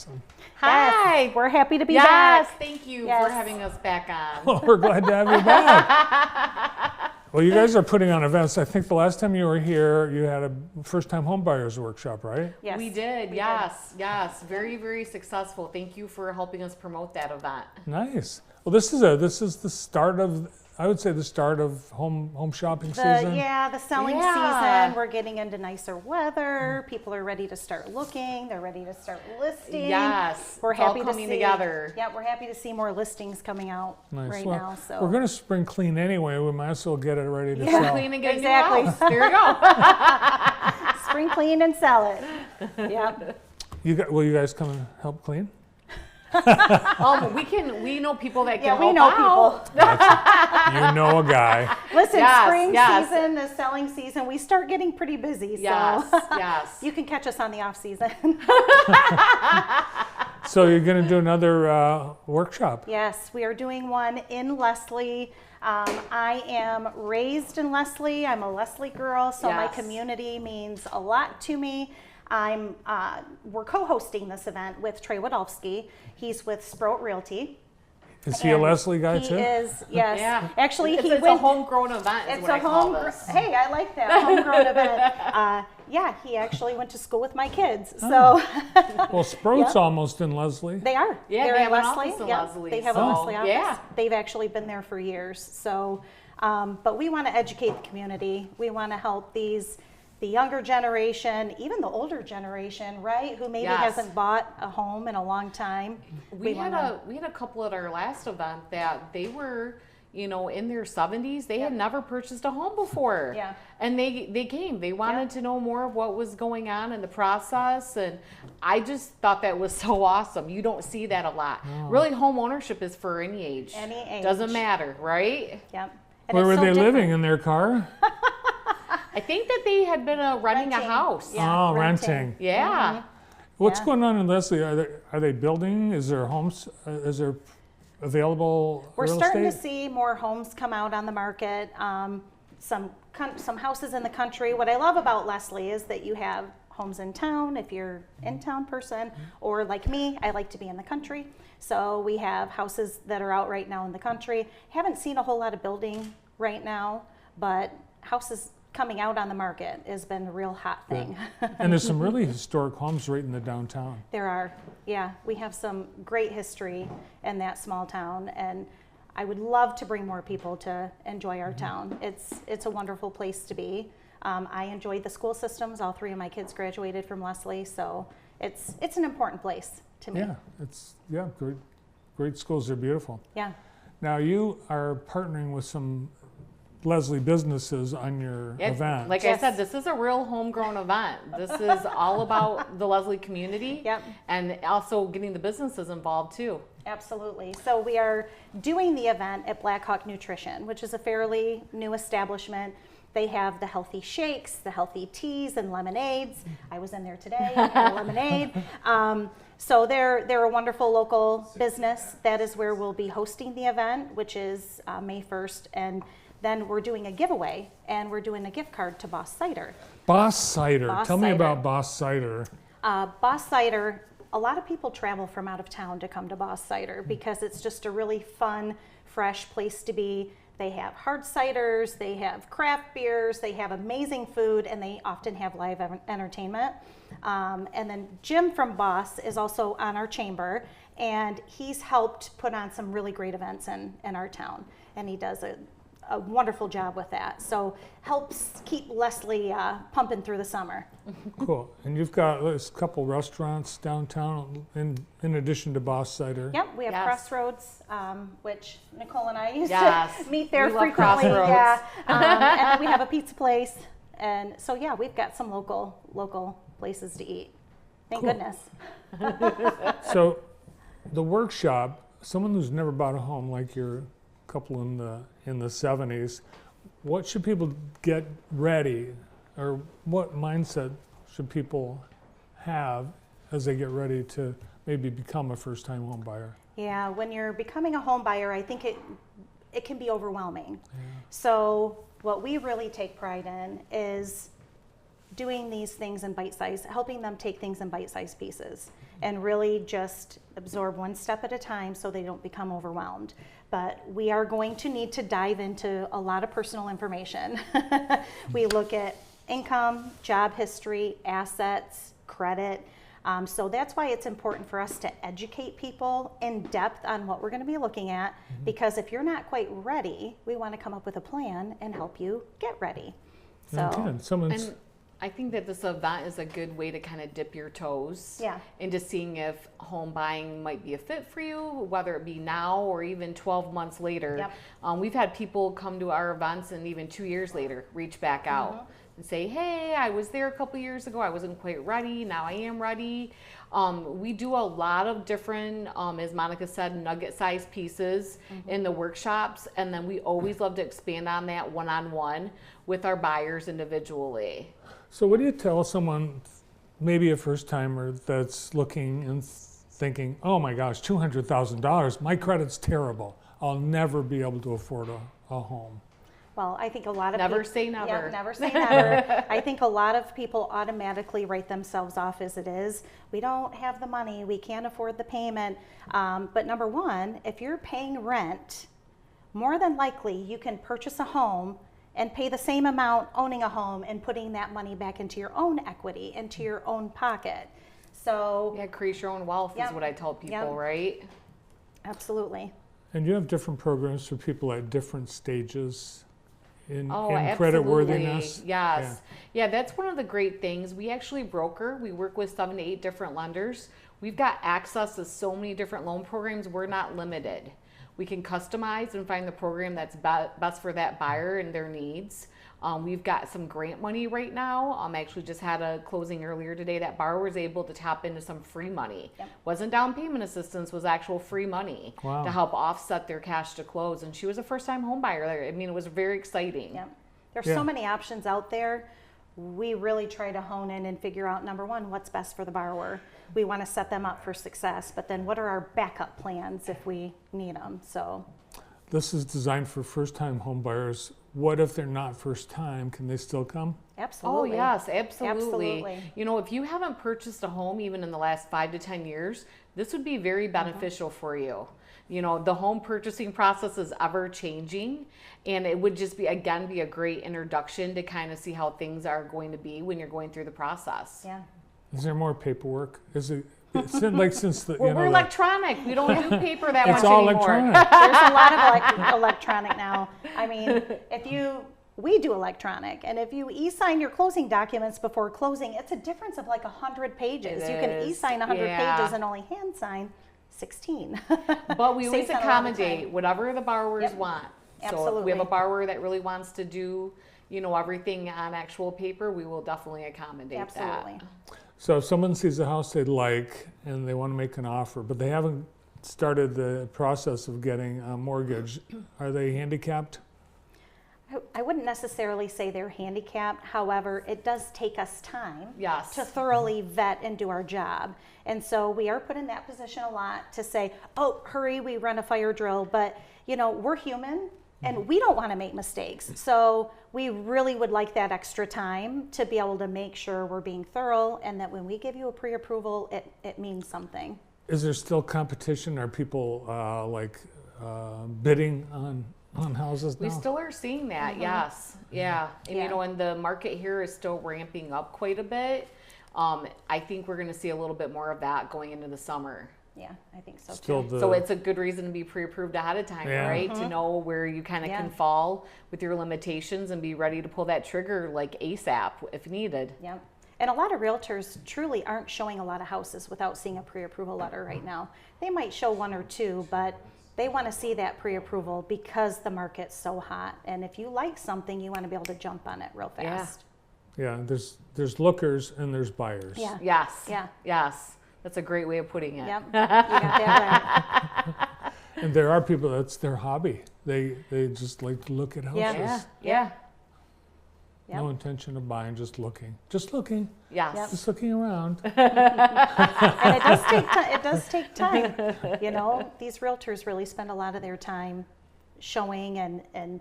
Awesome. Hi. Yes, we're happy to be Yes, back. thank you Yes. for having us back on. Well, we're glad to have you back. Well, you guys are putting on events. I think the last time you were here, you had a first-time home buyers workshop, right? Yes, We did, we yes, yes. Very, very successful. Thank you for helping us promote that event. Nice. Well, this is the start of, I would say, the start of home shopping season. The selling Yeah. season. We're getting into nicer weather. People are ready to start looking. They're ready to start listing. Yes, We're it's all happy to coming see. together. Yeah, we're happy to see more listings coming out Nice. right Well, now. So we're going to spring clean anyway. We might as well get it ready to Yeah. sell. Clean and get Exactly. a new house. There you go. spring clean and sell it. Yep. Will you guys come and help clean? We know people that can Yeah, we help know out. people. You know a guy. Listen, Yes, spring yes. season, the selling season, we start getting pretty busy. Yes, So yes. you can catch us on the off season. So you're going to do another workshop. Yes, we are doing one in Leslie. I am raised in Leslie. I'm a Leslie girl, so my Yes. community means a lot to me. We're co-hosting this event with Trey Wadowski. He's with Sprout Realty. Is he a And Leslie guy he too? is, yes. Yeah. Actually, it's, he it's went. a homegrown event. Is It's what a I call home. this. Hey, I like that homegrown event. Yeah, he actually went to school with my kids, so Well, Sprout's Yep. almost in Leslie. they are. Yeah, They're they in have an Leslie. office in Yep, Leslie, they have a so, Leslie office. yeah. They've actually been there for years. So, but we want to educate the community. We want to help the younger generation, even the older generation, right, who maybe Yes. hasn't bought a home in a long time. We had a couple at our last event that they were, in their 70s. They had never purchased a home before. Yeah. And they came. They wanted to know more of what was going on in the process, and I just thought that was so awesome. You don't see that a lot. Really, home ownership is for any age. Any age. Doesn't matter, right? Yep. And Where it's were so they different. living? In their car? I think that they had been renting a Renting. house. Yeah, Oh, renting. renting. Yeah. What's Yeah. going on in Leslie? Are they building? Is there homes? Is there available We're real starting estate? to see more homes come out on the market. Some houses in the country. What I love about Leslie is that you have homes in town if you're in town person, or like me, I like to be in the country. So we have houses that are out right now in the country. Haven't seen a whole lot of building right now, but houses coming out on the market has been a real hot thing. And there's some really historic homes right in the downtown. There are, yeah. We have some great history in that small town, and I would love to bring more people to enjoy our town. It's a wonderful place to be. I enjoyed the school systems. All three of my kids graduated from Leslie, so it's an important place to me. Yeah, great schools. They're beautiful. Yeah. Now you are partnering with some Leslie businesses on your event. Like Yes. I said, this is a real homegrown event. This is all about the Leslie community. Yep. And also getting the businesses involved too. Absolutely. So we are doing the event at Blackhawk Nutrition, which is a fairly new establishment. They have the healthy shakes, the healthy teas and lemonades. I was in there today, I had a lemonade. So they're a wonderful local business. That is where we'll be hosting the event, which is May 1st. And then we're doing a giveaway, and we're doing a gift card to Boss Cider. Boss Cider. Boss Tell me Cider. about Boss Cider. Boss Cider, a lot of people travel from out of town to come to Boss Cider because it's just a really fun, fresh place to be. They have hard ciders, they have craft beers, they have amazing food, and they often have live entertainment. And then Jim from Boss is also on our chamber, and he's helped put on some really great events in our town, and he does a wonderful job with that. So helps keep Leslie pumping through the summer. Cool. And you've got a couple restaurants downtown in addition to Boss Cider. Yep, we have Yes. Crossroads, which Nicole and I used Yes. to meet there We love frequently. Crossroads. Yeah, and then we have a pizza place, and so yeah, we've got some local places to eat. Thank Cool. goodness. So the workshop, someone who's never bought a home like your couple in the 70s, what should people get ready, or what mindset should people have as they get ready to maybe become a first-time home buyer? Yeah, when you're becoming a home buyer, I think it can be overwhelming. So what we really take pride in is doing these things in bite size, helping them take things in bite-sized pieces. and really just absorb one step at a time so they don't become overwhelmed. But we are going to need to dive into a lot of personal information. We look at income, job history, assets, credit. So that's why it's important for us to educate people in depth on what we're going to be looking at, because if you're not quite ready, we want to come up with a plan and help you get ready. So, Okay, someone's, And I think that this event is a good way to kind of dip your toes Yeah. into seeing if home buying might be a fit for you, whether it be now or even 12 months later. Yep. We've had people come to our events and even 2 years later reach back out and say, hey, I was there a couple years ago. I wasn't quite ready. Now I am ready. We do a lot of different, as Monica said, nugget-sized pieces in the workshops. And then we always love to expand on that one-on-one with our buyers individually. so what do you tell someone, maybe a first timer that's looking and thinking, oh my gosh, $200,000, my credit's terrible. I'll never be able to afford a home. well, I think a lot of Never peop- say never. Yeah, never say never. I think a lot of people automatically write themselves off as it is. We don't have the money. We can't afford the payment. But number one, if you're paying rent, more than likely you can purchase a home and pay the same amount owning a home and putting that money back into your own equity, into your own pocket. So, Yeah, create your own wealth Yep. is what I tell people, Yep. right? absolutely. And you have different programs for people at different stages in Oh, credit absolutely. worthiness. Yes. Yeah, that's one of the great things. We actually broker. We work with 7 to 8 different lenders. We've got access to so many different loan programs. We're not limited. We can customize and find the program that's best for that buyer and their needs. We've got some grant money right now. Actually just had a closing earlier today. That borrower was able to tap into some free money. Yep. Wasn't down payment assistance, was actual free money Wow. to help offset their cash to close. And she was a first-time home buyer. I mean, it was very exciting. Yep. There's Yeah. so many options out there. We really try to hone in and figure out, number one, what's best for the borrower. We want to set them up for success, but then what are our backup plans if we need them? So, This is designed for first-time home buyers. What if they're not first time? Can they still come? absolutely. Oh, yes, absolutely. Absolutely. You know, if you haven't purchased a home even in the last 5 to 10 years, this would be very beneficial for you. You know, the home purchasing process is ever changing, and it would just be a great introduction to kind of see how things are going to be when you're going through the process. Yeah. Is there more paperwork? Is it, since the, We're electronic. We don't do paper that it's much all anymore. electronic. There's a lot of electronic now. I mean, we do electronic, and if you e-sign your closing documents before closing, it's a difference of like 100 pages. It You can is, e-sign 100 yeah. pages and only hand sign 16. But we always Saves on a lot of accommodate time. whatever the borrowers Yep. want. So if we Absolutely. have a borrower that really wants to do, you know, everything on actual paper, we will definitely accommodate Absolutely. that. So if someone sees a house they like and they want to make an offer, but they haven't started the process of getting a mortgage, are they handicapped? I wouldn't necessarily say they're handicapped. However, it does take us time Yes. to thoroughly vet and do our job. And so we are put in that position a lot to say, oh, hurry, we run a fire drill. But, you know, we're human and we don't want to make mistakes. So we really would like that extra time to be able to make sure we're being thorough and that when we give you a pre-approval, it means something. Is there still competition? Are people bidding on houses now? We still are seeing that, yes. Yeah. And Yeah. you know, and the market here is still ramping up quite a bit. I think we're going to see a little bit more of that going into the summer. Yeah, I think so Still too. the, So it's a good reason to be pre-approved ahead of time, Yeah. right? To know where you kind of Yeah. can fall with your limitations and be ready to pull that trigger like ASAP if needed. Yep. And a lot of realtors truly aren't showing a lot of houses without seeing a pre-approval letter right now. They might show one or two, but they want to see that pre-approval because the market's so hot. And if you like something, you want to be able to jump on it real Yeah. fast. yeah, there's lookers and there's buyers. Yeah. Yes. Yeah. Yes. That's a great way of putting it. Yep. You got that right. And there are people that's their hobby. They just like to look at houses. Yeah. Yeah. Yeah. No intention of buying, just looking. Just looking. Yes. Yep. Just looking around. And it does take time. It does take time. You know, these realtors really spend a lot of their time showing and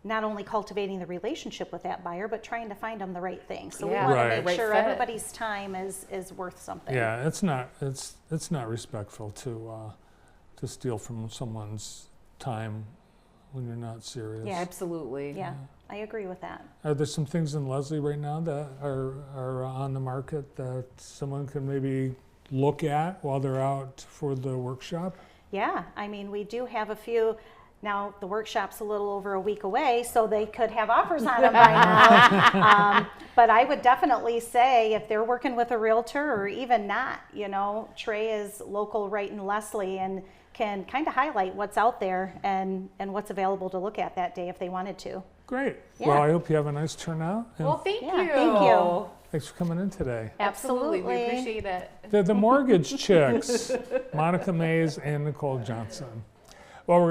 not only cultivating the relationship with that buyer, but trying to find them the right thing. So Yeah. we want Right. to make Right sure fit. everybody's time is worth something. Yeah, it's not respectful to steal from someone's time when you're not serious. Yeah, absolutely. Yeah, I agree with that. Are there some things in Leslie right now that are on the market that someone can maybe look at while they're out for the workshop? Yeah, I mean, we do have a few. Now, the workshop's a little over a week away, so they could have offers on them by now. But I would definitely say if they're working with a realtor or even not, you know, Trey is local right in Leslie and can kind of highlight what's out there and what's available to look at that day if they wanted to. Great. Yeah. Well, I hope you have a nice turnout. And Well, thank Yeah, you. thank you. thanks for coming in today. Absolutely. We Absolutely. appreciate it. The Mortgage Chicks, Monica Mays and Nicole Johnson.